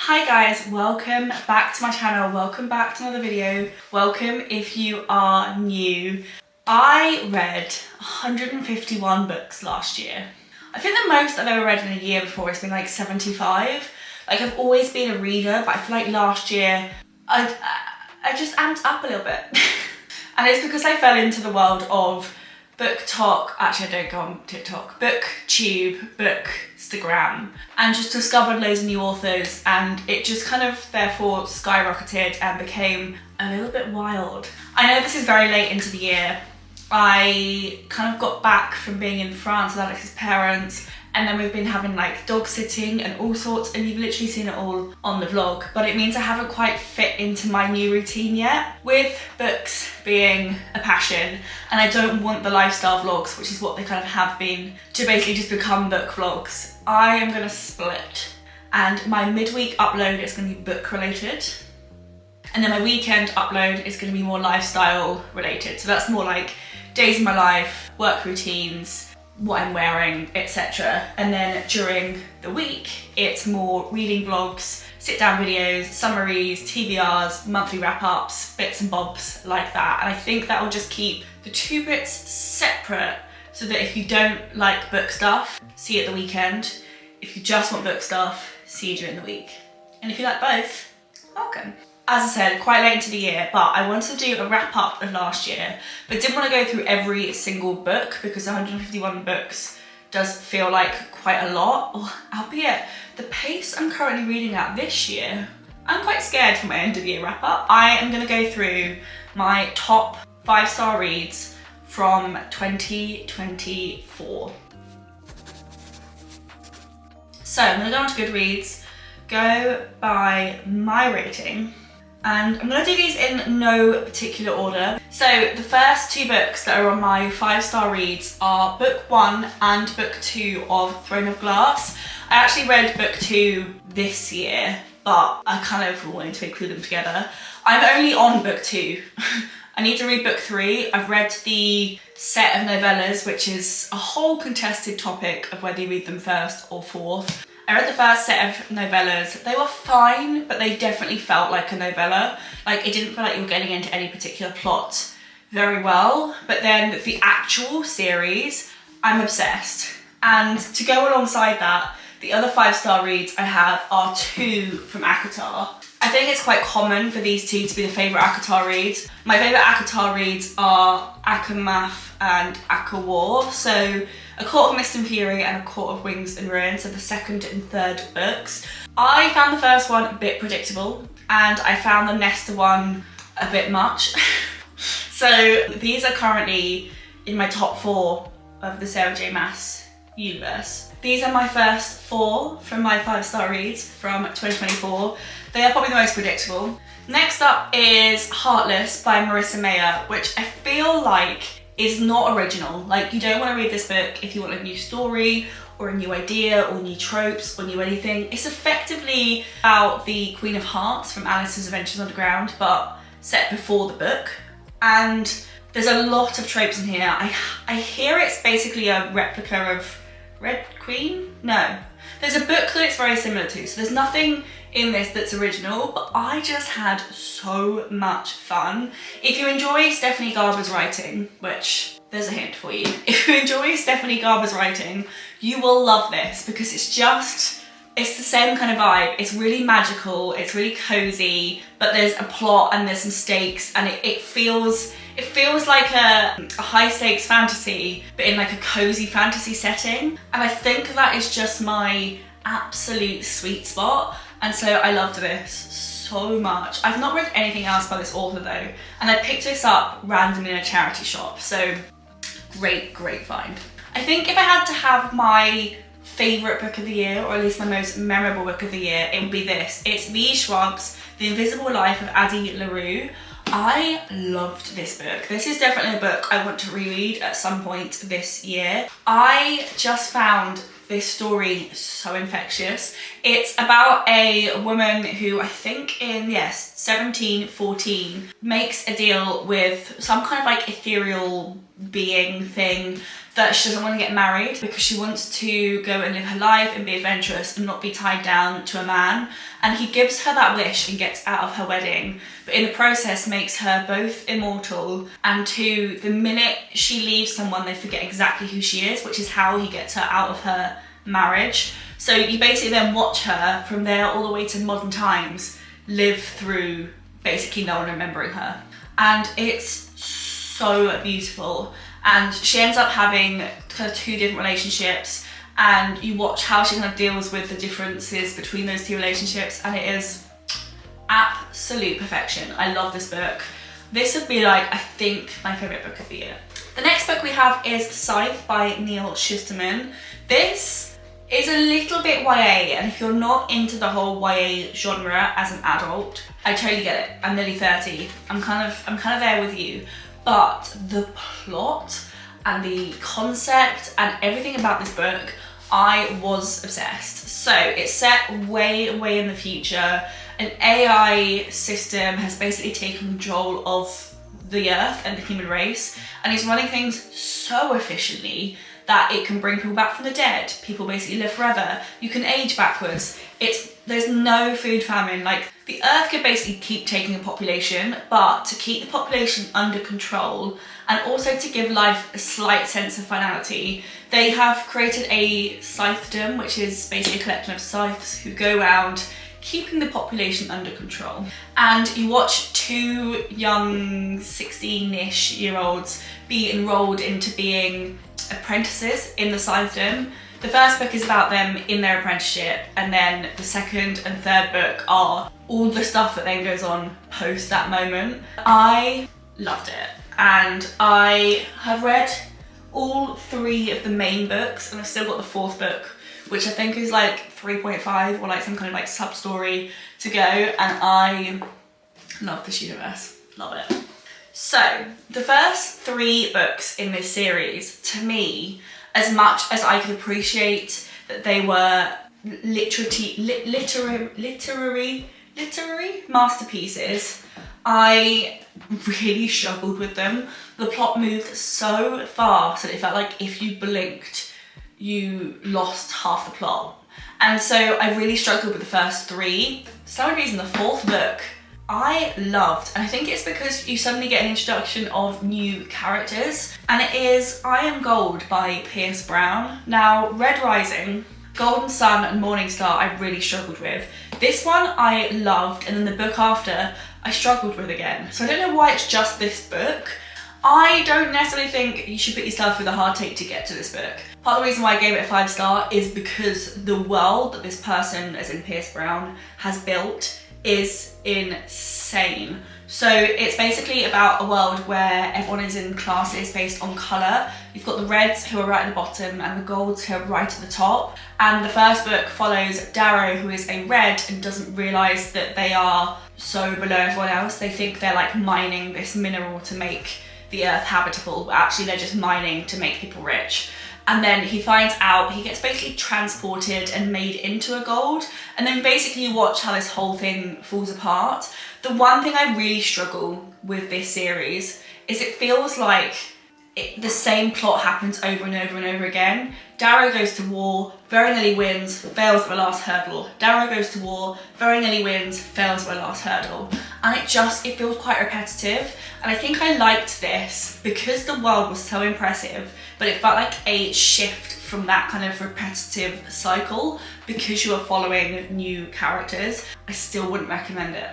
Hi guys, welcome back to my channel, welcome back to another video, welcome if you are new. I read 151 books last year. I think the most I've ever read in a year before has been like 75. Like I've always been a reader, but I feel like last year I just amped up a little bit. And it's because I fell into the world of BookTok, actually I don't go on TikTok, BookTube, Bookstagram, and just discovered loads of new authors, and it just kind of therefore skyrocketed and became a little bit wild. I know this is very late into the year. I kind of got back from being in France with Alex's parents, and then we've been having like dog sitting and all sorts, and you've literally seen it all on the vlog, but it means I haven't quite fit into my new routine yet. With books being a passion, and I don't want the lifestyle vlogs, which is what they kind of have been, to basically just become book vlogs. I am gonna split, and my midweek upload is gonna be book related, and then my weekend upload is gonna be more lifestyle related. So that's more like days in my life, work routines, what I'm wearing, etc. And then during the week, it's more reading vlogs, sit down videos, summaries, TBRs, monthly wrap-ups, bits and bobs like that. And I think that will just keep the two bits separate so that if you don't like book stuff, see it the weekend. If you just want book stuff, see you during the week. And if you like both, welcome. As I said, quite late into the year, but I wanted to do a wrap up of last year, but didn't want to go through every single book because 151 books does feel like quite a lot, albeit the pace I'm currently reading at this year, I'm quite scared for my end of year wrap up. I am going to go through my top 5-star reads from 2024. So I'm going to go on to Goodreads, go by my rating, and I'm going to do these in no particular order. So the first two books that are on my 5-star reads are book 1 and book 2 of Throne of Glass. I actually read book 2 this year, but I kind of wanted to include them together. I'm only on book 2. I need to read book 3. I've read the set of novellas, which is a whole contested topic of whether you read them first or fourth. I read the first set of novellas. They were fine, but they definitely felt like a novella. Like, it didn't feel like you were getting into any particular plot very well. But then the actual series, I'm obsessed. And to go alongside that, the other 5-star reads I have are 2 from ACOTAR. I think it's quite common for these two to be the favourite ACOTAR reads. My favourite ACOTAR reads are Akamath and Akawar. So A Court of Mist and Fury and A Court of Wings and Ruin, so the second and third books. I found the first one a bit predictable, and I found the Nesta one a bit much. So these are currently in my top 4 of the Sarah J Maas universe. These are my first 4 from my 5-star reads from 2024. They are probably the most predictable. Next up is Heartless by Marissa Meyer, which I feel like is not original. Like, you don't want to read this book if you want a new story or a new idea or new tropes or new anything. It's effectively about the Queen of Hearts from Alice's Adventures Underground, but set before the book. And there's a lot of tropes in here. I hear it's basically a replica of Red Queen? No. There's a book that it's very similar to, so there's nothing in this that's original, but I just had so much fun. If you enjoy Stephanie Garber's writing, which there's a hint for you, if you enjoy Stephanie Garber's writing, you will love this because it's the same kind of vibe. It's really magical, it's really cozy, but there's a plot and there's some stakes, and it feels like a high stakes fantasy, but in like a cozy fantasy setting. And I think that is just my absolute sweet spot. And so I loved this so much. I've not read anything else by this author though, and I picked this up randomly in a charity shop, so great find. I think if I had to have my favourite book of the year, or at least my most memorable book of the year, it would be this. It's V. Schwab's The Invisible Life of Addie LaRue. I loved this book. This is definitely a book I want to reread at some point this year. I just found this story so infectious. It's about a woman who, I think in 1714, makes a deal with some kind of like ethereal being thing that she doesn't want to get married because she wants to go and live her life and be adventurous and not be tied down to a man. And he gives her that wish and gets out of her wedding, but in the process makes her both immortal, and two, the minute she leaves someone, they forget exactly who she is, which is how he gets her out of her marriage. So you basically then watch her from there all the way to modern times live through basically no one remembering her. And it's so beautiful. And she ends up having kind of 2 different relationships, and you watch how she kind of deals with the differences between those 2 relationships, and it is absolute perfection. I love this book. This would be like, I think, my favourite book of the year. The next book we have is Scythe by Neil Shusterman. This is a little bit YA, and if you're not into the whole YA genre as an adult, I totally get it. I'm nearly 30. I'm kind of there with you. But the plot and the concept and everything about this book, I was obsessed. So it's set way, way in the future. An AI system has basically taken control of the Earth and the human race, and it's running things so efficiently that it can bring people back from the dead. People basically live forever. You can age backwards. There's no food famine. Like, the Earth could basically keep taking a population, but to keep the population under control and also to give life a slight sense of finality, they have created a scythedom, which is basically a collection of scythes who go around keeping the population under control. And you watch 2 young 16-ish year olds be enrolled into being apprentices in the scythedom. The first book is about them in their apprenticeship, and then the second and third book are all the stuff that then goes on post that moment. I loved it, and I have read all 3 of the main books, and I've still got the 4th book, which I think is like 3.5 or like some kind of like sub-story to go, and I love this universe, love it. So the first 3 books in this series, to me, as much as I could appreciate that they were literary masterpieces, I really struggled with them. The plot moved so fast that it felt like if you blinked, you lost half the plot. And so I really struggled with the first 3. For some reason, the 4th book I loved, and I think it's because you suddenly get an introduction of new characters, and it is I Am Gold by Pierce Brown. Now, Red Rising, Golden Sun and Morning Star I really struggled with. This one I loved, and then the book after I struggled with again. So I don't know why it's just this book. I don't necessarily think you should put yourself through the hard take to get to this book. Part of the reason why I gave it a 5-star is because the world that this person, as in Pierce Brown, has built is insane. So it's basically about a world where everyone is in classes based on colour. You've got the reds who are right at the bottom and the golds who are right at the top. And the first book follows Darrow, who is a red and doesn't realise that they are so below everyone else. They think they're like mining this mineral to make the earth habitable, but actually they're just mining to make people rich. And then he finds out, he gets basically transported and made into a gold, and then basically you watch how this whole thing falls apart. The one thing I really struggle with this series is it feels like the same plot happens over and over and over again. Darrow goes to war, very nearly wins, fails at the last hurdle. Darrow goes to war, very nearly wins, fails at the last hurdle. And it feels quite repetitive. And I think I liked this because the world was so impressive, but it felt like a shift from that kind of repetitive cycle because you are following new characters. I still wouldn't recommend it.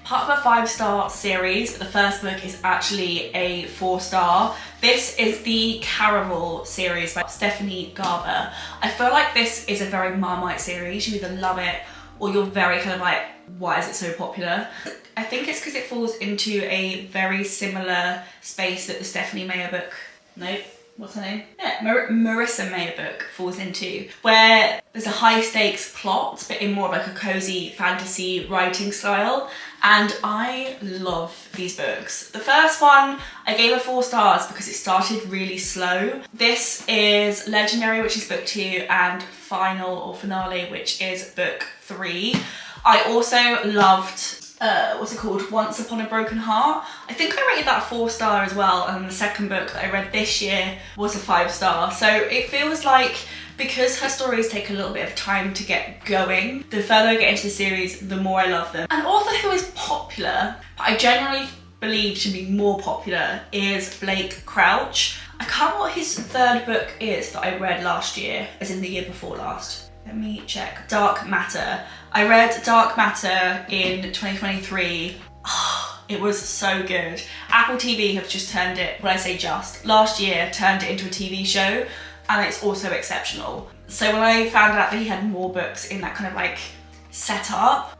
Part of a 5-star series, but the first book is actually a 4-star. This is the Caraval series by Stephanie Garber. I feel like this is a very Marmite series. You either love it or you're very kind of like, why is it so popular? I think it's because it falls into a very similar space that the Stephanie Meyer book, what's her name? Yeah, Marissa Meyer book falls into, where there's a high stakes plot, but in more of like a cozy fantasy writing style. And I love these books. The first one, I gave it 4 stars because it started really slow. This is Legendary, which is book 2, and Final or Finale, which is book 3. I also loved what's it called? Once Upon a Broken Heart. I think I rated that a 4-star as well, and the second book that I read this year was a 5-star. So it feels like, because her stories take a little bit of time to get going, the further I get into the series, the more I love them. An author who is popular, but I generally believe should be more popular, is Blake Crouch. I can't remember what his third book is that I read last year, as in the year before last. Let me check. Dark Matter. I read Dark Matter in 2023. Oh, it was so good. Apple TV have just turned it, well I say just, last year turned it into a TV show, and it's also exceptional. So when I found out that he had more books in that kind of like setup,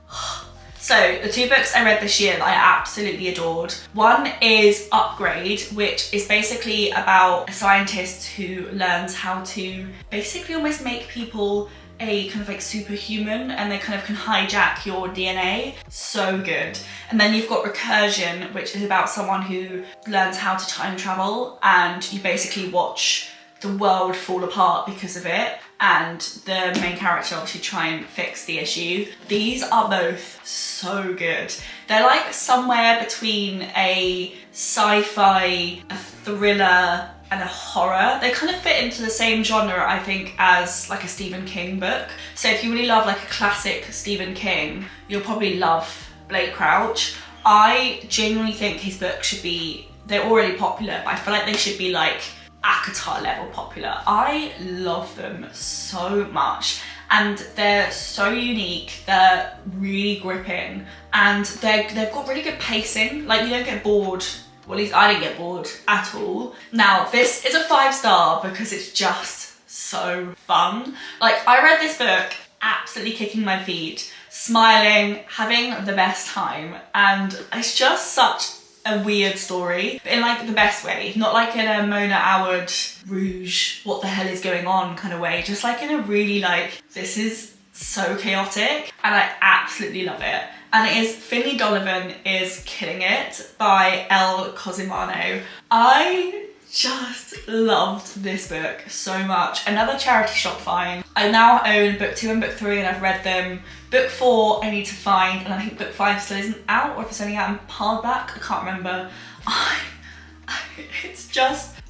so the 2 books I read this year that I absolutely adored. One is Upgrade, which is basically about a scientist who learns how to basically almost make people a kind of like superhuman, and they kind of can hijack your DNA. So good. And then you've got Recursion, which is about someone who learns how to time travel, and you basically watch the world fall apart because of it, and the main character obviously try and fix the issue. These are both so good. They're like somewhere between a sci-fi, a thriller, and a horror. They kind of fit into the same genre, I think, as like a Stephen King book. So if you really love like a classic Stephen King, you'll probably love Blake Crouch. I genuinely think his books should be, they're already popular, but I feel like they should be like ACOTAR level popular. I love them so much, and they're so unique, they're really gripping, and they've got really good pacing. Like, you don't get bored. Well, at least I didn't get bored at all. Now, this is a 5-star because it's just so fun. Like, I read this book absolutely kicking my feet, smiling, having the best time, and it's just such a weird story, but in like the best way, not like in a Mona Howard Rouge, what the hell is going on kind of way, just like in a really like, this is so chaotic, and I absolutely love it. And it is Finley Donovan is Killing It by Elle Cosimano. I just loved this book so much. Another charity shop find. I now own book 2 and book 3, and I've read them. Book 4 I need to find, and I think book 5 still isn't out, or if it's only out in hardback, I can't remember.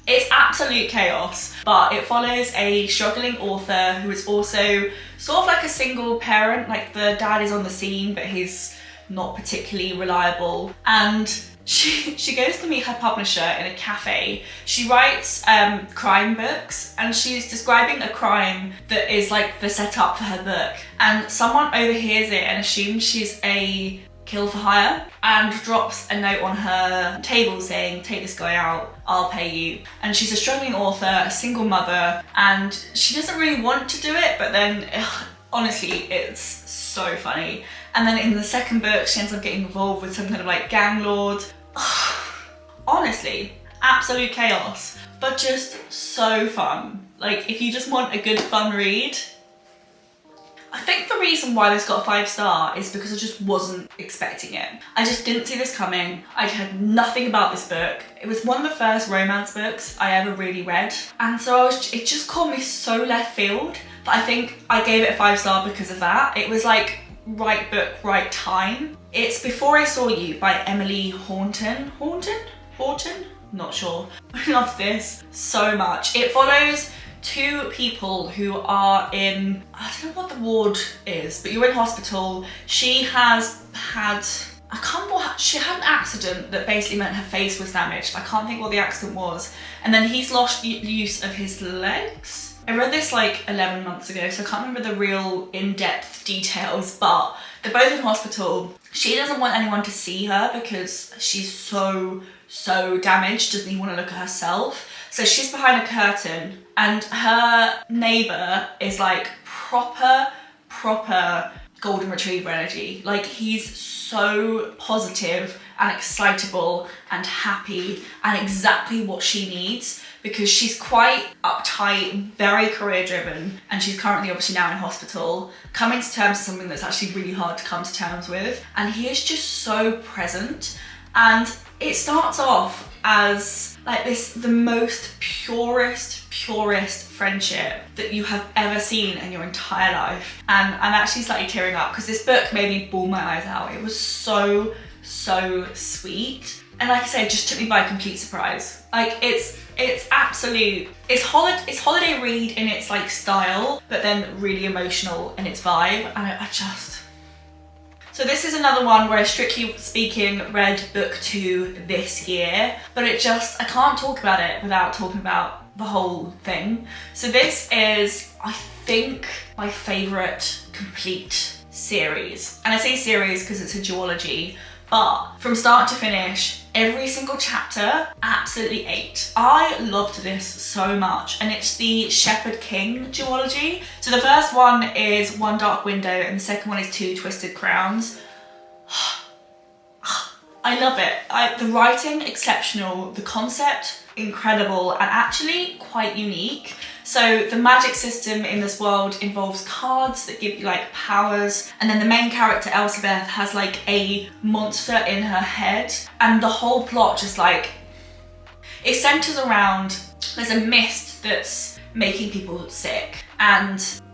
It's absolute chaos, but it follows a struggling author who is also sort of like a single parent. Like, the dad is on the scene, but he's not particularly reliable, and she goes to meet her publisher in a cafe. She writes crime books, and she's describing a crime that is like the setup for her book, and someone overhears it and assumes she's a kill for hire, and drops a note on her table saying, "Take this guy out, I'll pay you." And she's a struggling author, a single mother, and she doesn't really want to do it, but then honestly, it's so funny. And then in the second book, she ends up getting involved with some kind of like gang lord. Honestly, absolute chaos, but just so fun. Like, if you just want a good fun read. I think the reason why this got a 5-star is because I just wasn't expecting it. I just didn't see this coming. I'd heard nothing about this book. It was one of the first romance books I ever really read, and so it just caught me so left field that I think I gave it a 5-star because of that. It was like, right book, right time. It's Before I Saw You by Emily Horton? Not sure. I love this so much. It follows 2 people who are in, I don't know what the ward is, but you're in hospital. She has had, I can't remember what, she had an accident that basically meant her face was damaged. I can't think what the accident was. And then he's lost use of his legs. I read this like 11 months ago, so I can't remember the real in-depth details, but they're both in hospital. She doesn't want anyone to see her because she's so damaged, doesn't even want to look at herself. So she's behind a curtain, and her neighbour is like proper golden retriever energy. Like, he's so positive and excitable and happy, and exactly what she needs, because she's quite uptight, very career driven, and she's currently obviously now in hospital, coming to terms with something that's actually really hard to come to terms with. And he is just so present, And it starts off as like the most purest friendship that you have ever seen in your entire life. And I'm actually slightly tearing up because this book made me bawl my eyes out. It was so sweet. And like I said, it just took me by complete surprise. Like it's holiday read in its like style, but then really emotional in its vibe. And so this is another one where I, strictly speaking, read book 2 this year, but I can't talk about it without talking about the whole thing. So this is, I think, my favourite complete series. And I say series because it's a duology, but from start to finish, every single chapter absolutely ate. I loved this so much, and it's the Shepherd King duology. So the first one is One Dark Window and the second one is Two Twisted Crowns. I love it. The writing, exceptional. The concept, incredible, and actually quite unique. So the magic system in this world involves cards that give you like powers, and then the main character Elizabeth has like a monster in her head, and the whole plot just like, it centers around, there's a mist that's making people sick,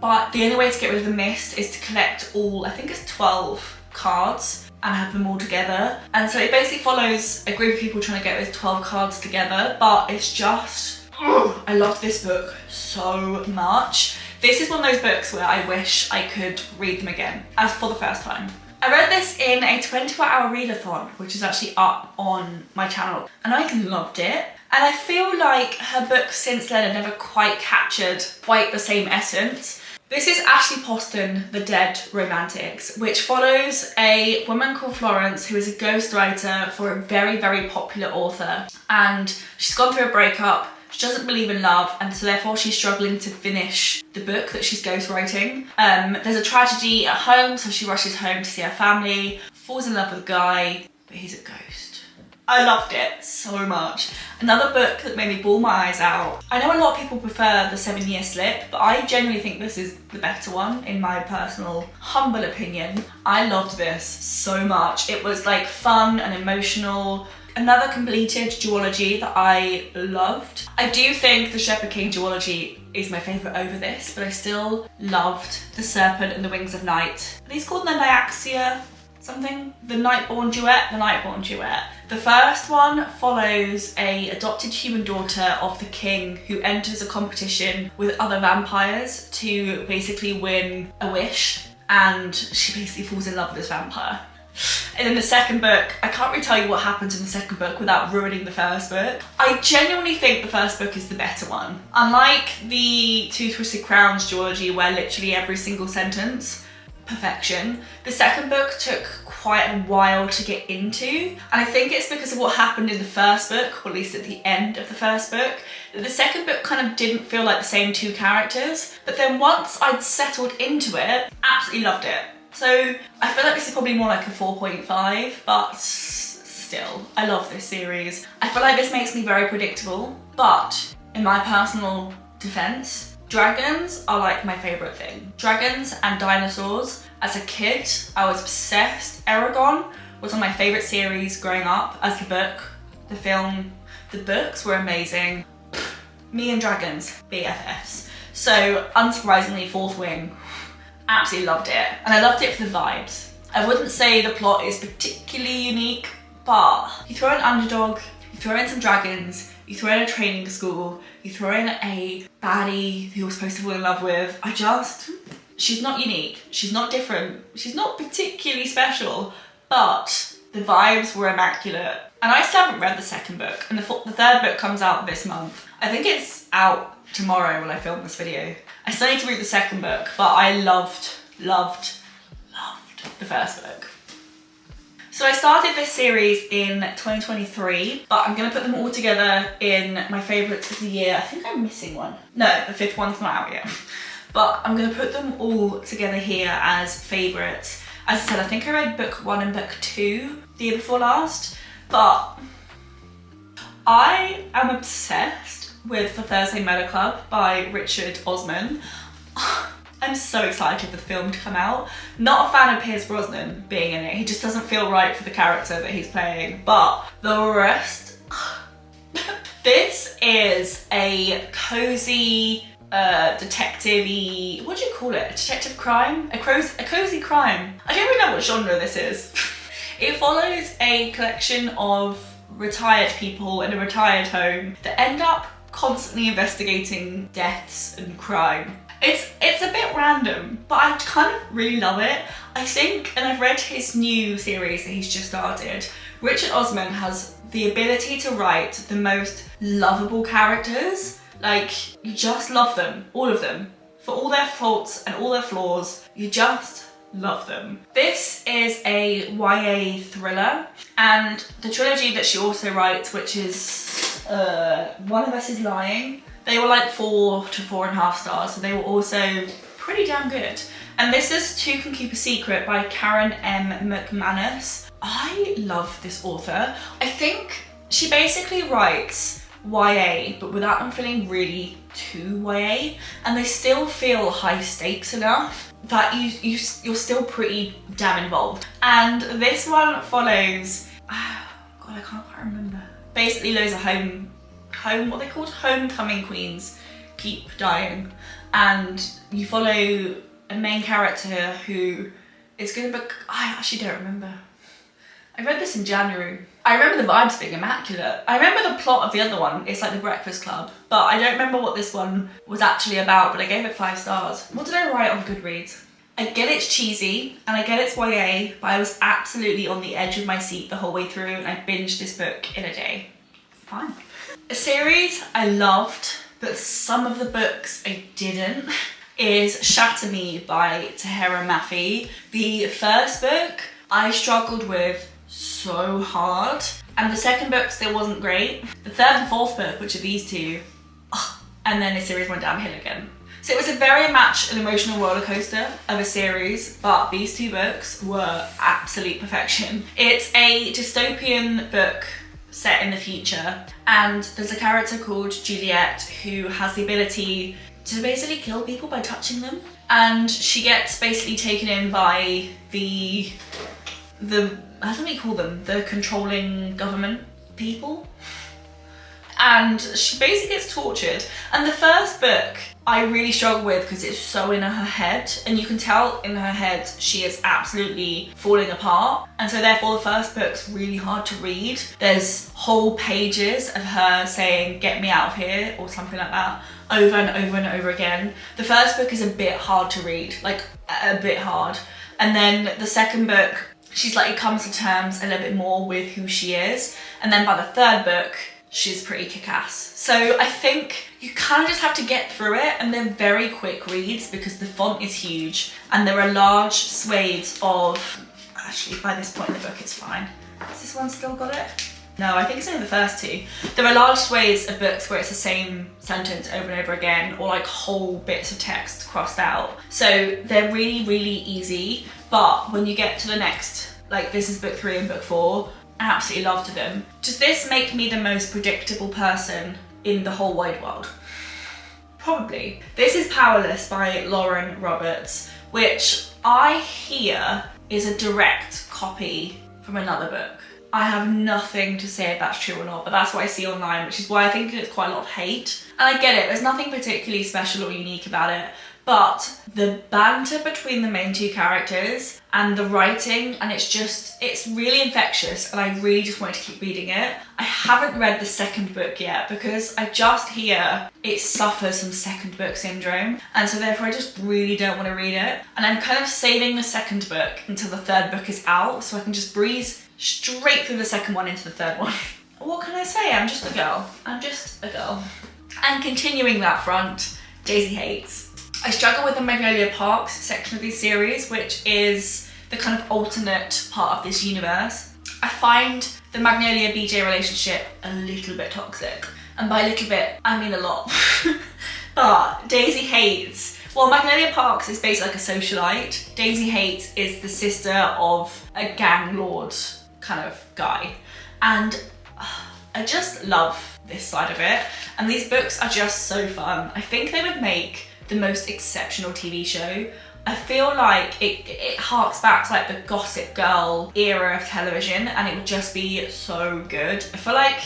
but the only way to get rid of the mist is to collect all, I think it's 12 cards, and have them all together. And so it basically follows a group of people trying to get those 12 cards together, but it's just, I love this book so much. This is one of those books where I wish I could read them again, as for the first time. I read this in a 24-hour readathon, which is actually up on my channel, and I loved it. And I feel like her books since then have never quite captured quite the same essence. This is Ashley Poston, The Dead Romantics, which follows a woman called Florence who is a ghostwriter for a very popular author. And she's gone through a breakup, she doesn't believe in love, and so therefore she's struggling to finish the book that she's ghostwriting. There's a tragedy at home, so she rushes home to see her family, falls in love with a guy, but he's a ghost. I loved it so much. Another book that made me bawl my eyes out. I know a lot of people prefer The 7 Year Slip, but I genuinely think this is the better one in my personal, humble opinion. I loved this so much. It was like fun and emotional. Another completed duology that I loved. I do think the Shepherd King duology is my favourite over this, but I still loved The Serpent and the Wings of Night. Are these called the Nyaxia something? The Nightborn Duet. The first one follows a adopted human daughter of the king who enters a competition with other vampires to basically win a wish, and she basically falls in love with this vampire. And in the second book, I can't really tell you what happens in the second book without ruining the first book. I genuinely think the first book is the better one. Unlike the Two Twisted Crowns duology where literally every single sentence, perfection, the second book took quite a while to get into, and I think it's because of what happened in the first book, or at least at the end of the first book. The second book kind of didn't feel like the same two characters, but then once I'd settled into it, absolutely loved it. So I feel like this is probably more like a 4.5, but still, I love this series. I feel like this makes me very predictable, but in my personal defense, dragons are like my favorite thing. Dragons and dinosaurs. As a kid, I was obsessed. Eragon was one of my favorite series growing up. As the book, the film, the books were amazing. Me and dragons, BFFs. So unsurprisingly, Fourth Wing, absolutely loved it. And I loved it for the vibes. I wouldn't say the plot is particularly unique, but you throw an underdog, you throw in some dragons, you throw in a training school, you throw in a baddie who you're supposed to fall in love with. She's not unique, she's not different, she's not particularly special, but the vibes were immaculate. And I still haven't read the second book, and the third book comes out this month. I think it's out tomorrow when I film this video. I still need to read the second book, but I loved the first book. So I started this series in 2023, but I'm gonna put them all together in my favourites of the year. I think I'm missing one. No, the fifth one's not out yet. But I'm gonna put them all together here as favourites. As I said, I think I read book 1 and book 2 the year before last, but I am obsessed with The Thursday Murder Club by Richard Osman. I'm so excited for the film to come out. Not a fan of Pierce Brosnan being in it. He just doesn't feel right for the character that he's playing. But the rest... This is a cozy, detective-y... What do you call it? A detective crime? A cozy crime. I don't really know what genre this is. It follows a collection of retired people in a retired home that end up constantly investigating deaths and crime. It's a bit random, but I kind of really love it. I think, and I've read his new series that he's just started, Richard Osman has the ability to write the most lovable characters. Like, you just love them, all of them. For all their faults and all their flaws, you just love them. This is a YA thriller, and the trilogy that she also writes, which is One of Us is Lying, they were like 4 to 4.5 stars, so they were also pretty damn good. And this is Two Can Keep a Secret by Karen M. McManus. I love this author. I think she basically writes YA, but without them feeling really too YA, and they still feel high stakes enough that you're still pretty damn involved. And this one follows, oh God, I can't quite remember. Basically loads of what they called homecoming queens keep dying, and you follow a main character who is gonna be, I actually don't remember. I read this in January. I remember the vibes being immaculate. I remember the plot of the other one, it's like The Breakfast Club, but I don't remember what this one was actually about, but I gave it 5 stars. What did I write on Goodreads? I get it's cheesy, and I get it's YA, but I was absolutely on the edge of my seat the whole way through, and I binged this book in a day. Fine. A series I loved, but some of the books I didn't, is Shatter Me by Tahera Mafi. The first book I struggled with so hard, and the second book still wasn't great. The third and fourth book, which are these two, and then the series went downhill again. So it was a very much an emotional roller coaster of a series, but these 2 books were absolute perfection. It's a dystopian book set in the future, and there's a character called Juliet who has the ability to basically kill people by touching them, and she gets basically taken in by the I don't know what you call them, the controlling government people, and she basically gets tortured. And the first book I really struggle with because it's so in her head, and you can tell in her head she is absolutely falling apart, and so therefore the first book's really hard to read. There's whole pages of her saying "get me out of here" or something like that over and over and over again. The first book is a bit hard to read, like a bit hard, and then the second book she's like comes to terms a little bit more with who she is, and then by the third book she's pretty kick-ass. So I think you kind of just have to get through it, and they're very quick reads because the font is huge and there are large swathes of, actually by this point in the book it's fine. Has this one still got it? No, I think it's only the first 2. There are large swathes of books where it's the same sentence over and over again, or like whole bits of text crossed out. So they're really, really easy, but when you get to the next, like this is book 3 and book 4, absolutely loved them. Does this make me the most predictable person in the whole wide world? Probably. This is Powerless by Lauren Roberts, which I hear is a direct copy from another book. I have nothing to say if that's true or not, but that's what I see online, which is why I think it's quite a lot of hate. And I get it, there's nothing particularly special or unique about it, but the banter between the main 2 characters and the writing, and it's really infectious, and I really just wanted to keep reading it. I haven't read the second book yet because I just hear it suffers from second book syndrome, and so therefore I just really don't want to read it. And I'm kind of saving the second book until the third book is out, so I can just breeze straight through the second one into the third one. What can I say? I'm just a girl. I'm just a girl. And continuing that front, Daisy Hates. I struggle with the Magnolia Parks section of this series, which is the kind of alternate part of this universe. I find the Magnolia BJ relationship a little bit toxic. And by a little bit, I mean a lot. But Daisy Hates, well, Magnolia Parks is basically like a socialite. Daisy Hates is the sister of a gang lord kind of guy. And I just love this side of it. And these books are just so fun. I think they would make the most exceptional TV show. I feel like it harks back to like the Gossip Girl era of television, and it would just be so good. I feel like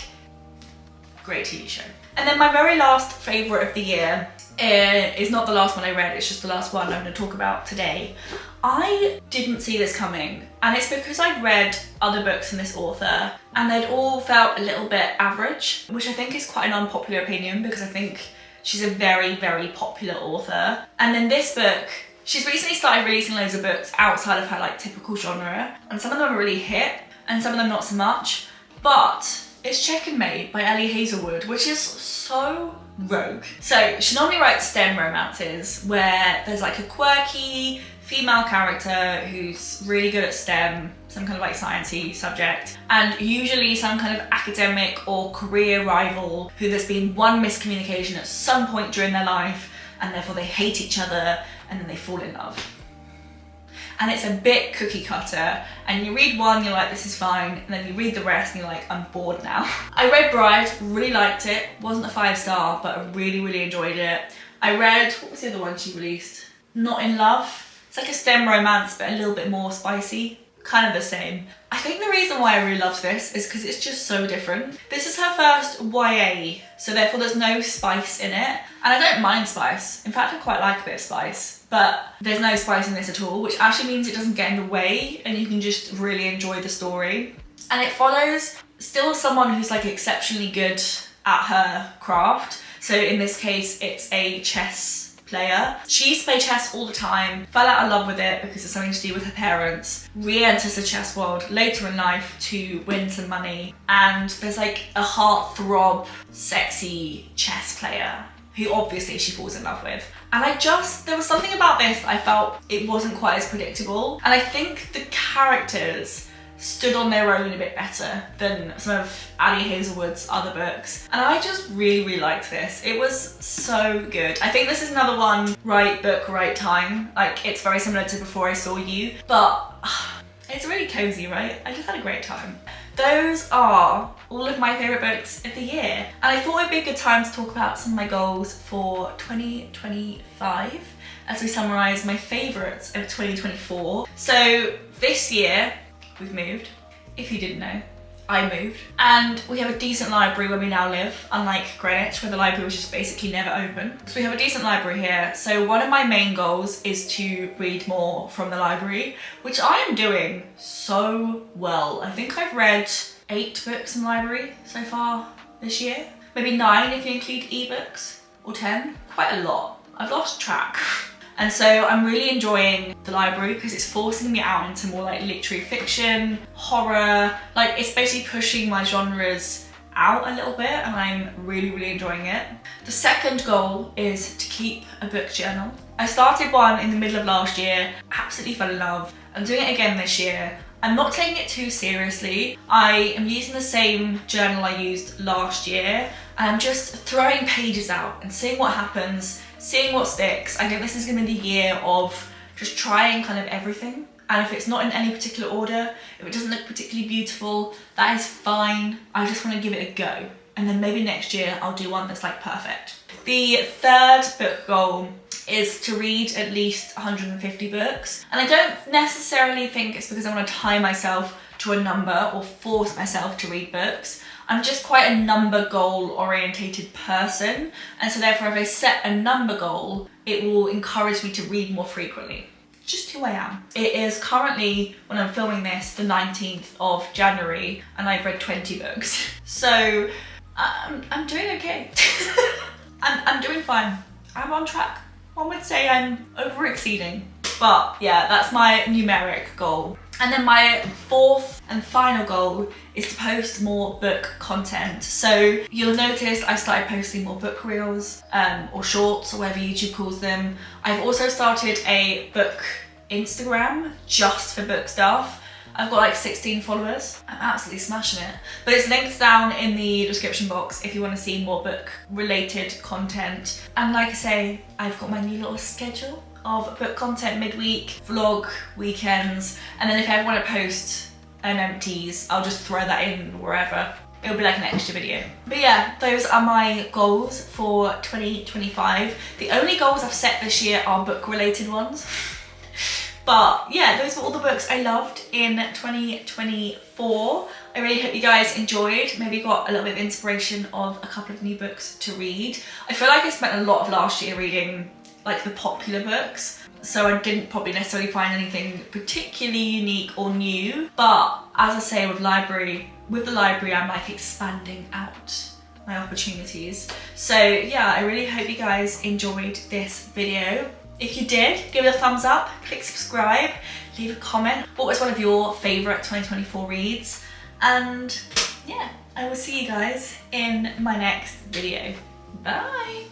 great TV show. And then my very last favourite of the year is not the last one I read, it's just the last one I'm going to talk about today. I didn't see this coming, and it's because I'd read other books from this author and they'd all felt a little bit average, which I think is quite an unpopular opinion because I think she's a very, very popular author. And then this book, she's recently started releasing loads of books outside of her like typical genre, and some of them are really hit and some of them not so much, but it's Chicken Mate by Ellie Hazelwood, which is so rogue. So she normally writes STEM romances where there's like a quirky female character who's really good at STEM, some kind of like sciencey subject, and usually some kind of academic or career rival who there's been one miscommunication at some point during their life and therefore they hate each other and then they fall in love. And it's a bit cookie cutter, and you read one, you're like, this is fine, and then you read the rest and you're like, I'm bored now. I read Bride, really liked it, wasn't a 5-star, but I really, really enjoyed it. I read, what was the other one she released? Not in Love. It's like a STEM romance, but a little bit more spicy. Kind of the same. I think the reason why I really loved this is because it's just so different. This is her first YA, so therefore there's no spice in it. And I don't mind spice. In fact, I quite like a bit of spice, but there's no spice in this at all, which actually means it doesn't get in the way and you can just really enjoy the story. And it follows still someone who's like exceptionally good at her craft. So in this case, it's a chess player. She used to play chess all the time, fell out of love with it because it's something to do with her parents, re-enters the chess world later in life to win some money, and there's like a heartthrob, sexy chess player who obviously she falls in love with. And there was something about this I felt it wasn't quite as predictable, and I think the characters stood on their own a bit better than some of Ellie Hazelwood's other books. And I just really, really liked this. It was so good. I think this is another one, right book, right time. Like, it's very similar to Before I Saw You, but it's really cozy, right? I just had a great time. Those are all of my favourite books of the year. And I thought it'd be a good time to talk about some of my goals for 2025 as we summarise my favourites of 2024. So this year, we've moved. If you didn't know, I moved. And we have a decent library where we now live, unlike Greenwich, where the library was just basically never open. So we have a decent library here. So one of my main goals is to read more from the library, which I am doing so well. I think I've read 8 books in the library so far this year. Maybe 9 if you include ebooks, or 10. Quite a lot. I've lost track. And so I'm really enjoying the library because it's forcing me out into more like literary fiction, horror, like it's basically pushing my genres out a little bit, and I'm really, really enjoying it. The second goal is to keep a book journal. I started one in the middle of last year, absolutely fell in love. I'm doing it again this year. I'm not taking it too seriously. I am using the same journal I used last year, and I'm just throwing pages out and seeing what happens, seeing what sticks. I think this is gonna be the year of just trying kind of everything. And if it's not in any particular order, if it doesn't look particularly beautiful, that is fine. I just wanna give it a go. And then maybe next year I'll do one that's like perfect. The third book goal is to read at least 150 books. And I don't necessarily think it's because I want to tie myself to a number or force myself to read books. I'm just quite a number goal orientated person. And so therefore if I set a number goal, it will encourage me to read more frequently. Just who I am. It is currently, when I'm filming this, the 19th of January, and I've read 20 books. So I'm doing okay. I'm doing fine. I'm on track. One would say I'm over-exceeding, but yeah, that's my numeric goal. And then my fourth and final goal is to post more book content. So you'll notice I started posting more book reels or shorts or whatever YouTube calls them. I've also started a book Instagram just for book stuff. I've got like 16 followers. I'm absolutely smashing it. But it's linked down in the description box if you want to see more book related content. And like I say, I've got my new little schedule of book content midweek, vlog, weekends, and then if I ever want to post an empties, I'll just throw that in wherever. it'll be like an extra video. But yeah, those are my goals for 2025. The only goals I've set this year are book related ones. But yeah, those were all the books I loved in 2024. I really hope you guys enjoyed, maybe got a little bit of inspiration of a couple of new books to read. I feel like I spent a lot of last year reading like the popular books, so I didn't probably necessarily find anything particularly unique or new. But as I say with the library, I'm like expanding out my opportunities. So yeah, I really hope you guys enjoyed this video. If you did, give it a thumbs up, click subscribe, leave a comment. What was one of your favourite 2024 reads? And yeah, I will see you guys in my next video. Bye!